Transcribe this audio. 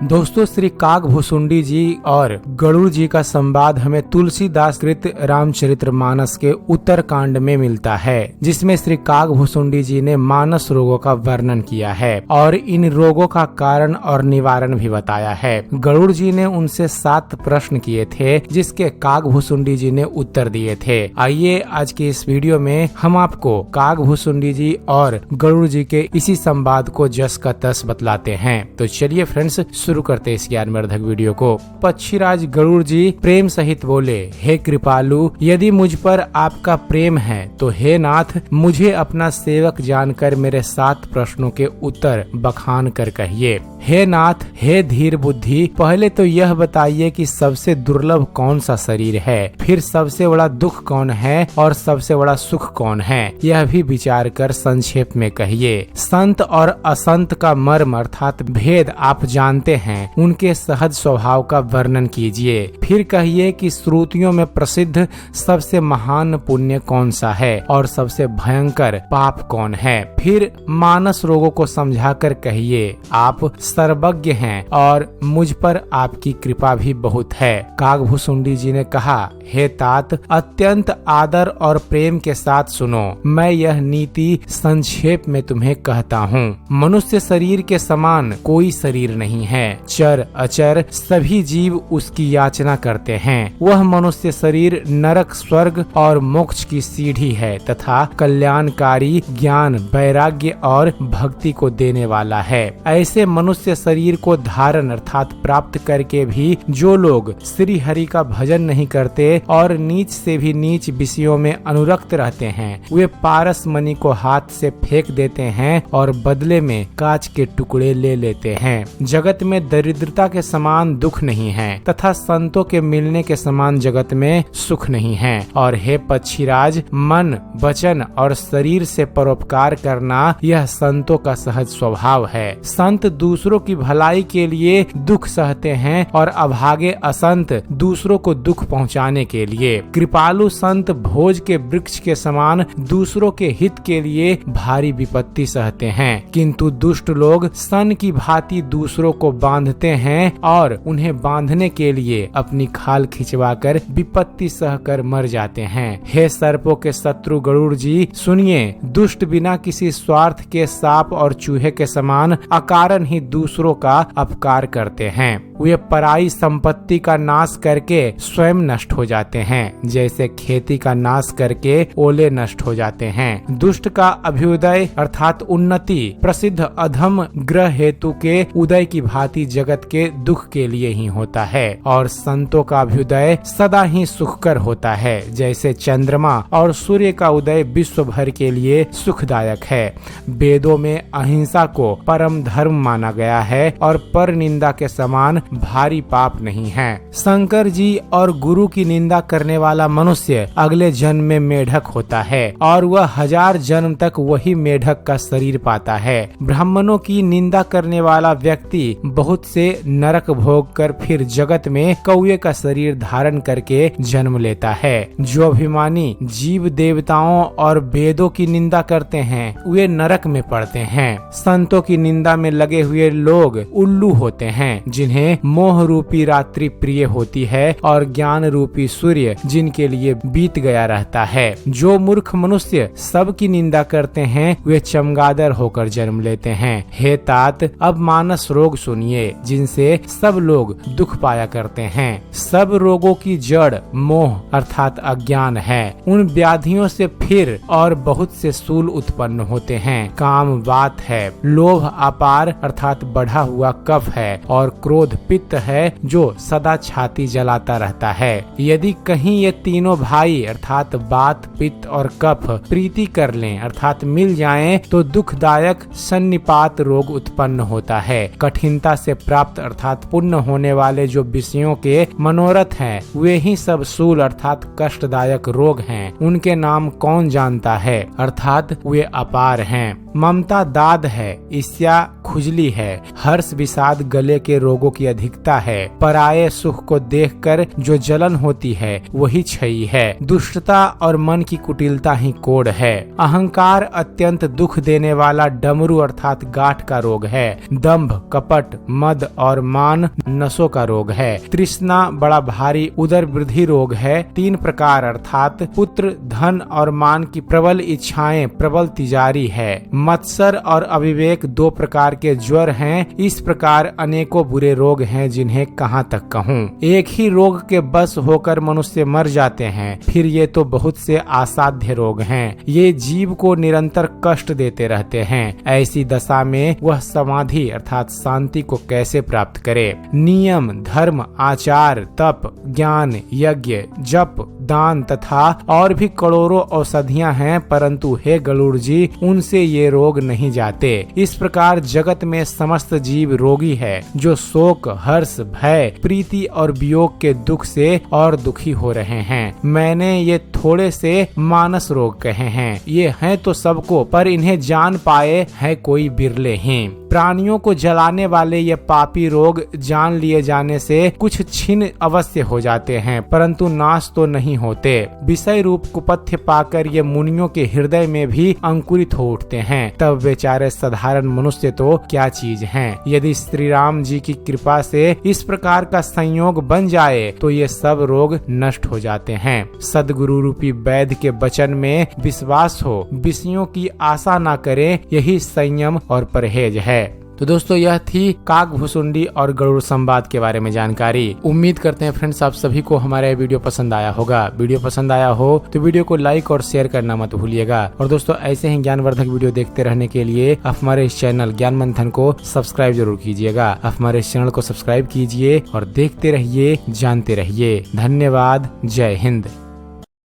दोस्तों, श्री काकभुसुंडी जी और गरुड़ जी का संवाद हमें तुलसीदास कृत रामचरितमानस के उत्तर कांड में मिलता है, जिसमें श्री काकभुसुंडी जी ने मानस रोगों का वर्णन किया है और इन रोगों का कारण और निवारण भी बताया है। गरुड़ जी ने उनसे 7 प्रश्न किए थे, जिसके काकभुसुंडी जी ने उत्तर दिए थे। आइए आज के इस वीडियो में हम आपको काकभुसुंडी जी और गरुड़ जी के इसी संवाद को जस का तस बतलाते हैं। तो चलिए फ्रेंड्स, शुरू करते इस ज्ञानवर्धक वीडियो को। पक्षीराज गरुड़ जी प्रेम सहित बोले, हे कृपालु, यदि मुझ पर आपका प्रेम है तो हे नाथ, मुझे अपना सेवक जानकर मेरे 7 प्रश्नों के उत्तर बखान कर कहिए। हे नाथ, हे धीर बुद्धि, पहले तो यह बताइए कि सबसे दुर्लभ कौन सा शरीर है, फिर सबसे बड़ा दुख कौन है और सबसे बड़ा सुख कौन है, यह भी विचार कर संक्षेप में कहिए। संत और असंत का मर्म अर्थात भेद आप जानते हैं, उनके सहज स्वभाव का वर्णन कीजिए। फिर कहिए कि श्रुतियों में प्रसिद्ध सबसे महान पुण्य कौन सा है और सबसे भयंकर पाप कौन है। फिर मानस रोगों को समझाकर कहिए, आप सर्वज्ञ हैं और मुझ पर आपकी कृपा भी बहुत है। काकभुसुंडी जी ने कहा, हे तात, अत्यंत आदर और प्रेम के साथ सुनो, मैं यह नीति संक्षेप में तुम्हें कहता हूँ। मनुष्य शरीर के समान कोई शरीर नहीं है। चर अचर सभी जीव उसकी याचना करते हैं। वह मनुष्य शरीर नरक, स्वर्ग और मोक्ष की सीढ़ी है तथा कल्याणकारी ज्ञान, वैराग्य और भक्ति को देने वाला है। ऐसे मनुष्य शरीर को धारण अर्थात प्राप्त करके भी जो लोग श्री हरि का भजन नहीं करते और नीच से भी नीच विषयों में अनुरक्त रहते हैं, वे पारस मणि को हाथ से फेंक देते हैं और बदले में कांच के टुकड़े ले लेते हैं। जगत में दरिद्रता के समान दुख नहीं है तथा संतों के मिलने के समान जगत में सुख नहीं है। और हे पक्षीराज, मन, वचन और शरीर से परोपकार करना यह संतों का सहज स्वभाव है। संत दूसरों की भलाई के लिए दुख सहते हैं और अभागे असंत दूसरों को दुख पहुंचाने के लिए। कृपालु संत भोज के वृक्ष के समान दूसरों के हित के लिए भारी विपत्ति सहते हैं, किंतु दुष्ट लोग सन की भांति दूसरों को बांधते हैं और उन्हें बांधने के लिए अपनी खाल खिंचवाकर विपत्ति सहकर मर जाते हैं। हे सर्पों के शत्रु गरुड़ जी, सुनिए, दुष्ट बिना किसी स्वार्थ के सांप और चूहे के समान अकारण ही दूसरों का अपकार करते हैं। वे पराई संपत्ति का नाश करके स्वयं नष्ट हो जाते हैं, जैसे खेती का नाश करके ओले नष्ट हो जाते हैं। दुष्ट का अभ्युदय अर्थात उन्नति प्रसिद्ध अधम ग्रह हेतु के उदय की भांति जगत के दुख के लिए ही होता है और संतों का अभ्युदय सदा ही सुखकर होता है, जैसे चंद्रमा और सूर्य का उदय विश्व भर के लिए सुखदायक है। वेदों में अहिंसा को परम धर्म माना गया है और पर निंदा के समान भारी पाप नहीं है। शंकर जी और गुरु की निंदा करने वाला मनुष्य अगले जन्म में मेढक होता है और वह 1000 जन्म तक वही मेढक का शरीर पाता है। ब्राह्मणों की निंदा करने वाला व्यक्ति बहुत से नरक भोग कर फिर जगत में कौए का शरीर धारण करके जन्म लेता है। जो अभिमानी जीव देवताओं और वेदों की निंदा करते हैं, वे नरक में पड़ते हैं। संतों की निंदा में लगे हुए लोग उल्लू होते हैं, जिन्हें मोह रूपी रात्रि प्रिय होती है और ज्ञान रूपी सूर्य जिनके लिए बीत गया रहता है। जो मूर्ख मनुष्य सबकी निंदा करते हैं, वे चमगादड़ होकर जन्म लेते हैं। हे तात, अब मानस रोग सुनिए, जिनसे सब लोग दुख पाया करते हैं। सब रोगों की जड़ मोह अर्थात अज्ञान है। उन व्याधियों से फिर और बहुत से सूल उत्पन्न होते हैं। काम वात है, लोभ अपार अर्थात बढ़ा हुआ कफ है और क्रोध पित्त है जो सदा छाती जलाता रहता है। यदि कहीं ये तीनों भाई अर्थात वात, पित्त और कफ प्रीति कर लें अर्थात मिल जाएं, तो दुखदायक सन्निपात रोग उत्पन्न होता है। कठिनता से प्राप्त अर्थात पुण्य होने वाले जो विषयों के मनोरथ हैं, वे ही सब सूल अर्थात कष्टदायक रोग हैं। उनके नाम कौन जानता है अर्थात वे अपार हैं। ममता दाद है, ईर्ष्या खुजली है, हर्ष विषाद गले के रोगों की अधिकता है। पराये सुख को देखकर जो जलन होती है वही क्षयी है। दुष्टता और मन की कुटिलता ही कोढ़ है। अहंकार अत्यंत दुख देने वाला डमरू अर्थात गांठ का रोग है। दंभ, कपट, मद और मान नसों का रोग है। तृष्णा बड़ा भारी उदर वृद्धि रोग है। 3 प्रकार अर्थात पुत्र, धन और मान की प्रबल इच्छाएं प्रबल तिजारी है। मत्सर और अविवेक 2 प्रकार के ज्वर हैं। इस प्रकार अनेकों बुरे रोग हैं जिन्हें कहाँ तक कहूँ। एक ही रोग के बस होकर मनुष्य मर जाते हैं, फिर ये तो बहुत से असाध्य रोग हैं। ये जीव को निरंतर कष्ट देते रहते हैं। ऐसी दशा में वह समाधि अर्थात शांति को कैसे प्राप्त करे। नियम, धर्म, आचार, तप, ज्ञान, यज्ञ, जप, दान तथा और भी करोड़ों औषधियां हैं, परंतु हे गरुड़ जी उनसे ये रोग नहीं जाते। इस प्रकार जगत में समस्त जीव रोगी है, जो शोक, हर्ष, भय, प्रीति और वियोग के दुख से और दुखी हो रहे हैं। मैंने ये थोड़े से मानस रोग कहे हैं। ये हैं तो सबको, पर इन्हें जान पाए हैं कोई बिरले हैं। प्राणियों को जलाने वाले ये पापी रोग जान लिए जाने से कुछ छिन्न अवश्य हो जाते हैं, परंतु नाश तो नहीं होते। विषय रूप कुपथ्य पाकर ये मुनियों के हृदय में भी अंकुरित हो उठते हैं। तब बेचारे साधारण मनुष्य तो क्या चीज हैं। यदि श्री राम जी की कृपा से इस प्रकार का संयोग बन जाए तो ये सब रोग नष्ट हो जाते हैं। सदगुरु रूपी वैद्य के वचन में विश्वास हो, विषयों की आशा न करें, यही संयम और परहेज है। तो दोस्तों यह थी काकभुसुंडी और गरुड़ संवाद के बारे में जानकारी। उम्मीद करते हैं फ्रेंड्स आप सभी को हमारा ये वीडियो पसंद आया होगा। वीडियो पसंद आया हो तो वीडियो को लाइक और शेयर करना मत भूलिएगा। और दोस्तों ऐसे ही ज्ञानवर्धक वीडियो देखते रहने के लिए आप हमारे इस चैनल ज्ञान मंथन को सब्सक्राइब जरूर कीजिएगा। आप हमारे इस चैनल को सब्सक्राइब कीजिए और देखते रहिए, जानते रहिए। धन्यवाद। जय हिंद।